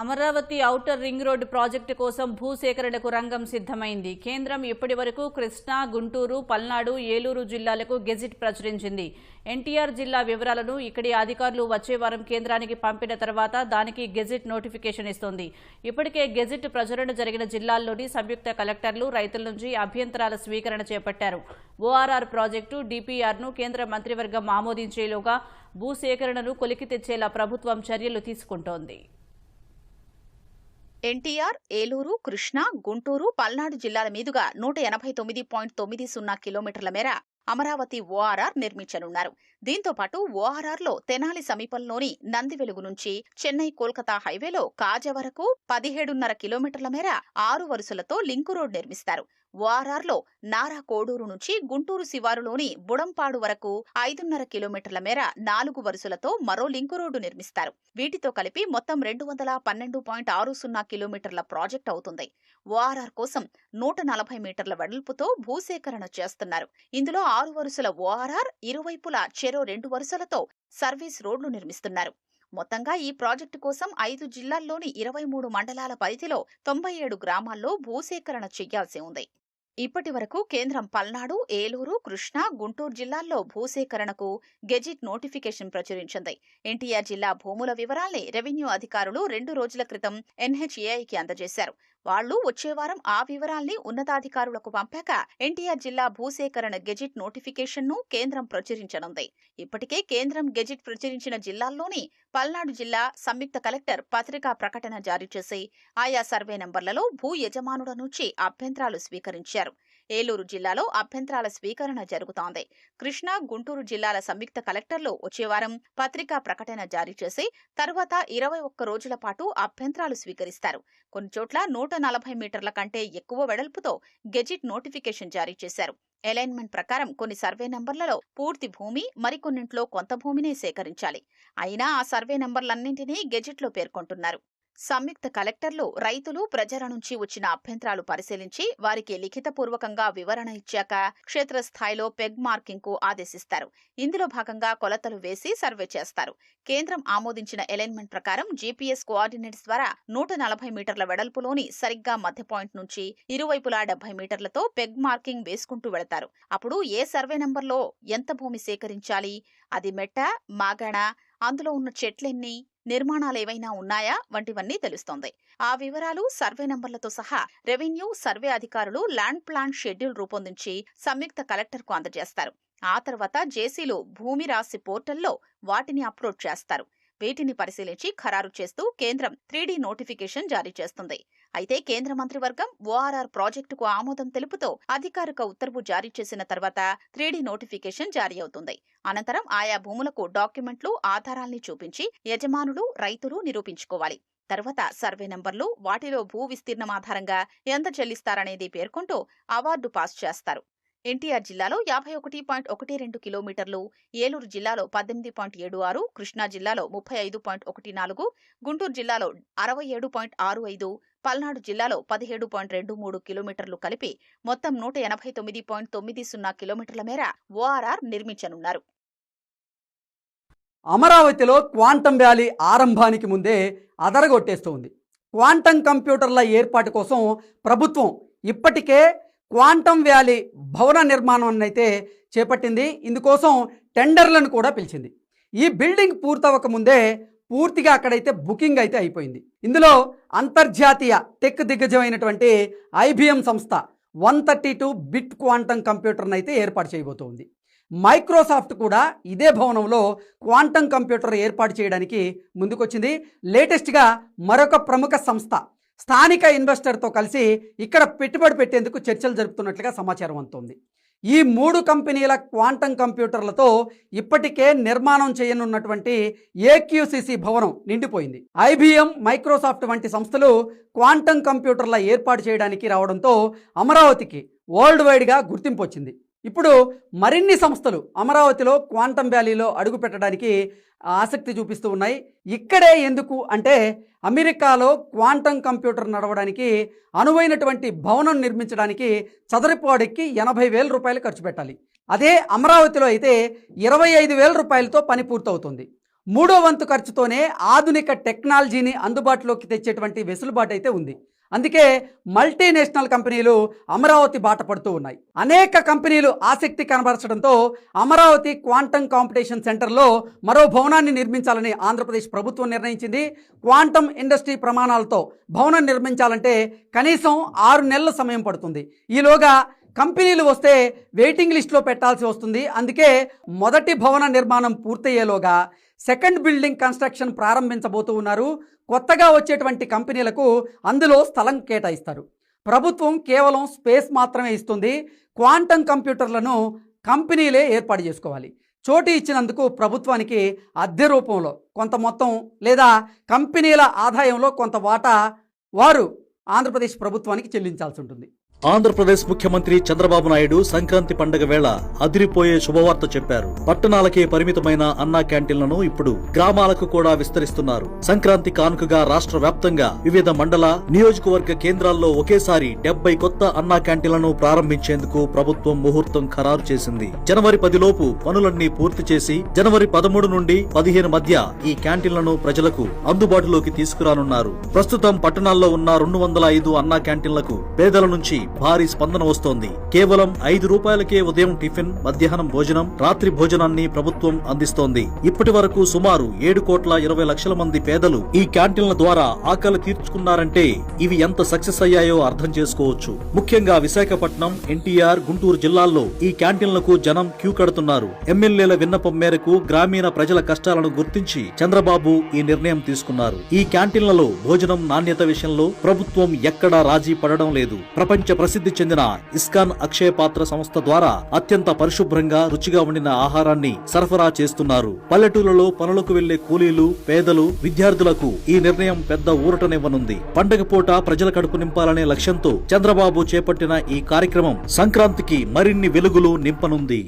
Amaravati outer ring road project కోసం భూసేకరణకు రంగం సిద్ధమైంది. కేంద్రం ఇప్పటి వరకు కృష్ణా, గుంటూరు, పల్నాడు, ఏలూరు జిల్లాలకు గెజిట్ ప్రచురించింది. ఎన్టీఆర్ జిల్లా వివరాలను ఇక్కడి అధికారులు వచ్చే వారం కేంద్రానికి పంపిన తర్వాత దానికి గెజిట్ నోటిఫికేషన్ ఇస్తోంది. ఇప్పటికే గెజిట్ ప్రచురణ జరిగిన జిల్లాల్లోని సంయుక్త కలెక్టర్లు రైతుల నుంచి అభ్యంతరాల స్వీకరణ చేపట్టారు. ఓఆర్ఆర్ ప్రాజెక్టు డిపిఆర్ను కేంద్ర మంత్రివర్గం ఆమోదించేలోగా భూసేకరణను కొలికి తెచ్చేలా ప్రభుత్వం చర్యలు తీసుకుంటోంది. ఎన్టీఆర్, ఏలూరు, కృష్ణా, గుంటూరు, పల్నాడు జిల్లాల మీదుగా 189.90 కిలోమీటర్ల మేర అమరావతి ఓఆర్ఆర్ నిర్మించనున్నారు. దీంతో పాటు ఓఆర్ఆర్లో తెనాలి సమీపంలోని నందివెలుగు నుంచి చెన్నై కోల్కతా హైవేలో కాజా వరకు 17.5 కిలోమీటర్ల మేర 6 వరుసలతో లింకు రోడ్ నిర్మిస్తారు. ఓఆర్ఆర్లో నారా కోడూరు నుంచి గుంటూరు శివారులోని బుడంపాడు వరకు 5.5 కిలోమీటర్ల మేర 4 వరుసలతో మరో లింకు రోడ్డు నిర్మిస్తారు. వీటితో కలిపి మొత్తం 212.60 కిలోమీటర్ల ప్రాజెక్ట్ అవుతుంది. ఓఆర్ఆర్ కోసం 140 మీటర్ల వెడల్పుతో భూసేకరణ చేస్తున్నారు. ఇందులో 6 వరుసల ఓఆర్ఆర్, ఇరువైపులా చెరో 2 వరుసలతో సర్వీస్ రోడ్లు నిర్మిస్తున్నారు. మొత్తంగా ఈ ప్రాజెక్టు కోసం 5 జిల్లాల్లోని 23 మండలాల పరిధిలో 97 గ్రామాల్లో భూసేకరణ చేయాల్సి ఉంది. ఇప్పటి వరకు కేంద్రం పల్నాడు, ఏలూరు, కృష్ణా, గుంటూరు జిల్లాల్లో భూసేకరణకు గెజిట్ నోటిఫికేషన్ ప్రచురించింది. ఎన్టీఆర్ జిల్లా భూముల వివరాల్ని రెవెన్యూ అధికారులు 2 రోజుల క్రితం ఎన్హెచ్ఏఐకి అందజేశారు. వాళ్లు వచ్చే వారం ఆ వివరాల్ని ఉన్నతాధికారులకు పంపాక ఎన్టీఆర్ జిల్లా భూసేకరణ గెజిట్ నోటిఫికేషన్ను కేంద్రం ప్రచురించనుంది. ఇప్పటికే కేంద్రం గెజిట్ ప్రచురించిన జిల్లాల్లోని పల్నాడు జిల్లా సంయుక్త కలెక్టర్ పత్రికా ప్రకటన జారీ చేసి ఆయా సర్వే నంబర్లలో భూ యజమానుల నుంచి అభ్యంతరాలు స్వీకరించారు. ఏలూరు జిల్లాలో అభ్యంతరాల స్వీకరణ జరుగుతోంది. కృష్ణా, గుంటూరు జిల్లాల సంయుక్త కలెక్టర్లు వచ్చే వారం పత్రికా ప్రకటన జారీ చేసి తర్వాత 21 రోజుల పాటు అభ్యంతరాలు స్వీకరిస్తారు. కొన్ని చోట్ల 140 మీటర్ల కంటే ఎక్కువ వెడల్పుతో గెజిట్ నోటిఫికేషన్ జారీ చేశారు. అలైన్మెంట్ ప్రకారం కొన్ని సర్వే నంబర్లలో పూర్తి భూమి, మరికొన్నింట్లో కొంత భూమినే సేకరించాలి. అయినా ఆ సర్వే నంబర్లన్నింటినీ గెజిట్లో పేర్కొంటున్నారు. సంయుక్త కలెక్టర్లు రైతులు, ప్రజల నుంచి వచ్చిన అభ్యంతరాలు పరిశీలించి వారికి లిఖితపూర్వకంగా వివరణ ఇచ్చాక క్షేత్రస్థాయిలో పెగ్ మార్కింగ్ కు ఆదేశిస్తారు. ఇందులో భాగంగా కొలతలు వేసి సర్వే చేస్తారు. కేంద్రం ఆమోదించిన అలైన్మెంట్ ప్రకారం జీపీఎస్ కోఆర్డినేట్స్ ద్వారా 140 మీటర్ల వెడల్పులోని సరిగ్గా మధ్య పాయింట్ నుంచి ఇరువైపులా 70 మీటర్లతో పెగ్ మార్కింగ్ వేసుకుంటూ వెళతారు. అప్పుడు ఏ సర్వే నంబర్లో ఎంత భూమి సేకరించాలి, అది మెట్ట, మాగాణ, అందులో ఉన్న చెట్లెన్ని, నిర్మాణాలేవైనా ఉన్నాయా వంటివన్నీ తెలుస్తోంది. ఆ వివరాలు సర్వే నంబర్లతో సహా రెవెన్యూ, సర్వే అధికారులు ల్యాండ్ ప్లాన్ షెడ్యూల్ రూపొందించి సంయుక్త కలెక్టర్కు అందజేస్తారు. ఆ తర్వాత జేసీలు భూమి రాశి పోర్టల్లో వాటిని అప్లోడ్ చేస్తారు. వీటిని పరిశీలించి ఖరారు చేస్తూ కేంద్రం 3D నోటిఫికేషన్ జారీ చేస్తుంది. అయితే కేంద్ర మంత్రివర్గం ఓఆర్ఆర్ ప్రాజెక్టుకు ఆమోదం తెలుపుతూ అధికారిక ఉత్తర్వు జారీ చేసిన తర్వాత 3D నోటిఫికేషన్ జారీ అవుతుంది. అనంతరం ఆయా భూములకు డాక్యుమెంట్లు, ఆధారాల్ని చూపించి యజమానులు, రైతులు నిరూపించుకోవాలి. తర్వాత సర్వే నంబర్లు, వాటిలో భూ విస్తీర్ణం ఆధారంగా ఎంత చెల్లిస్తారనేది పేర్కొంటూ అవార్డు పాస్ చేస్తారు. ఎన్టీఆర్ జిల్లాలో 51.12 కిలోమీటర్లు, ఏలూరు జిల్లాలో 18.76, కృష్ణా జిల్లాలో 35.14, గుంటూరు జిల్లాలో 67.65, పల్నాడు జిల్లాలో 17.23 కిలోమీటర్లు కలిపి మొత్తం 189.90 కిలోమీటర్ల మేర ఓఆర్ఆర్ నిర్మించనున్నారు. అమరావతిలో క్వాంటం వ్యాలీ ఆరంభానికి ముందే అదరగొట్టేస్తోంది. క్వాంటం కంప్యూటర్ల ఏర్పాటు కోసం ప్రభుత్వం ఇప్పటికే క్వాంటం వ్యాలీ భవన నిర్మాణాన్ని అయితే చేపట్టింది. ఇందుకోసం టెండర్లను కూడా పిలిచింది. ఈ బిల్డింగ్ పూర్తవక ముందే పూర్తిగా అక్కడైతే బుకింగ్ అయితే అయిపోయింది. ఇందులో అంతర్జాతీయ టెక్ దిగ్గజమైనటువంటి IBM సంస్థ 132 బిట్ క్వాంటం కంప్యూటర్ని అయితే ఏర్పాటు చేయబోతోంది. మైక్రోసాఫ్ట్ కూడా ఇదే భవనంలో క్వాంటం కంప్యూటర్ ఏర్పాటు చేయడానికి ముందుకొచ్చింది. లేటెస్ట్గా మరొక ప్రముఖ సంస్థ స్థానిక ఇన్వెస్టర్తో కలిసి ఇక్కడ పెట్టుబడి పెట్టేందుకు చర్చలు జరుపుతున్నట్లుగా సమాచారం అందుతోంది. ఈ 3 కంపెనీల క్వాంటం కంప్యూటర్లతో ఇప్పటికే నిర్మాణం చేయనున్నటువంటి AQCC భవనం నిండిపోయింది. IBM, మైక్రోసాఫ్ట్ వంటి సంస్థలు క్వాంటం కంప్యూటర్ల ఏర్పాటు చేయడానికి రావడంతో అమరావతికి వరల్డ్ వైడ్గా గుర్తింపు వచ్చింది. ఇప్పుడు మరిన్ని సంస్థలు అమరావతిలో క్వాంటం వ్యాలీలో అడుగు పెట్టడానికి ఆసక్తి చూపిస్తూ ఉన్నాయి. ఇక్కడే ఎందుకు అంటే అమెరికాలో క్వాంటం కంప్యూటర్ నడవడానికి అనువైనటువంటి భవనం నిర్మించడానికి చదరపు అడుగుకి 80,000 రూపాయలు ఖర్చు పెట్టాలి. అదే అమరావతిలో అయితే 25,000 రూపాయలతో పని పూర్తవుతుంది. మూడో వంతు ఖర్చుతోనే ఆధునిక టెక్నాలజీని అందుబాటులోకి తెచ్చేటువంటి వెసులుబాటు అయితే ఉంది. అందుకే మల్టీనేషనల్ కంపెనీలు అమరావతి బాట పడుతూ ఉన్నాయి. అనేక కంపెనీలు ఆసక్తి కనబరచడంతో అమరావతి క్వాంటమ్ కాంపిటీషన్ సెంటర్లో మరో భవనాన్ని నిర్మించాలని ఆంధ్రప్రదేశ్ ప్రభుత్వం నిర్ణయించింది. క్వాంటమ్ ఇండస్ట్రీ ప్రమాణాలతో భవనం నిర్మించాలంటే కనీసం 6 నెలల సమయం పడుతుంది. ఈలోగా కంపెనీలు వస్తే వెయిటింగ్ లిస్టులో పెట్టాల్సి వస్తుంది. అందుకే మొదటి భవన నిర్మాణం పూర్తయ్యేలోగా సెకండ్ బిల్డింగ్ కన్స్ట్రక్షన్ ప్రారంభించబోతూ ఉన్నారు. కొత్తగా వచ్చేటువంటి కంపెనీలకు అందులో స్థలం కేటాయిస్తారు. ప్రభుత్వం కేవలం స్పేస్ మాత్రమే ఇస్తుంది. క్వాంటమ్ కంప్యూటర్లను కంపెనీలే ఏర్పాటు చేసుకోవాలి. చోటు ఇచ్చినందుకు ప్రభుత్వానికి అద్దె రూపంలో కొంత మొత్తం లేదా కంపెనీల ఆదాయంలో కొంత వాటా వారు ఆంధ్రప్రదేశ్ ప్రభుత్వానికి చెల్లించాల్సి ఉంటుంది. ఆంధ్రప్రదేశ్ ముఖ్యమంత్రి చంద్రబాబు నాయుడు సంక్రాంతి పండుగ వేళ అదిరిపోయే శుభవార్త చెప్పారు. పట్టణాలకే పరిమితమైన అన్నా క్యాంటీన్లను ఇప్పుడు గ్రామాలకు కూడా విస్తరిస్తున్నారు. సంక్రాంతి కానుకగా రాష్ట్ర వ్యాప్తంగా వివిధ మండల నియోజకవర్గ కేంద్రాల్లో ఒకేసారి 70 కొత్త అన్నా క్యాంటీన్లను ప్రారంభించేందుకు ప్రభుత్వం ముహూర్తం ఖరారు చేసింది. జనవరి 10 లోపు పనులన్నీ పూర్తి చేసి జనవరి 13 నుండి 15 మధ్య ఈ క్యాంటీన్లను ప్రజలకు అందుబాటులోకి తీసుకురానున్నారు. ప్రస్తుతం పట్టణాల్లో ఉన్న 205 అన్నా క్యాంటీన్లకు పేదల నుంచి భారీ స్పందన వస్తోంది. కేవలం 5 రూపాయలకే ఉదయం టిఫిన్, మధ్యాహ్నం భోజనం, రాత్రి భోజనాన్ని ప్రభుత్వం అందిస్తోంది. ఇప్పటి వరకు సుమారు 7,20,00,000 మంది పేదలు ఈ క్యాంటీన్ల ద్వారా ఆకలి తీర్చుకున్నారంటే ఇవి ఎంత సక్సెస్ అయ్యాయో అర్థం చేసుకోవచ్చు. ముఖ్యంగా విశాఖపట్నం, ఎన్టీఆర్, గుంటూరు జిల్లాల్లో ఈ క్యాంటీన్లకు జనం క్యూ కడుతున్నారు. ఎమ్మెల్యేల విన్నపం మేరకు గ్రామీణ ప్రజల కష్టాలను గుర్తించి చంద్రబాబు ఈ నిర్ణయం తీసుకున్నారు. ఈ క్యాంటీన్లలో భోజనం నాణ్యత విషయంలో ప్రభుత్వం ఎక్కడా రాజీ పడడం లేదు. ప్రపంచ ప్రసిద్ధి చెందిన ఇస్కాన్ అక్షయ పాత్ర సంస్థ ద్వారా అత్యంత పరిశుభ్రంగా రుచిగా వండిన ఆహారాన్ని సరఫరా చేస్తున్నారు. పల్లెటూళ్లలో పనులకు వెళ్లే కూలీలు, పేదలు, విద్యార్థులకు ఈ నిర్ణయం పెద్ద ఊరటనివ్వనుంది. పండగ పూట ప్రజల కడుపు నింపాలనే లక్ష్యంతో చంద్రబాబు చేపట్టిన ఈ కార్యక్రమం సంక్రాంతికి మరిన్ని వెలుగులు నింపనుంది.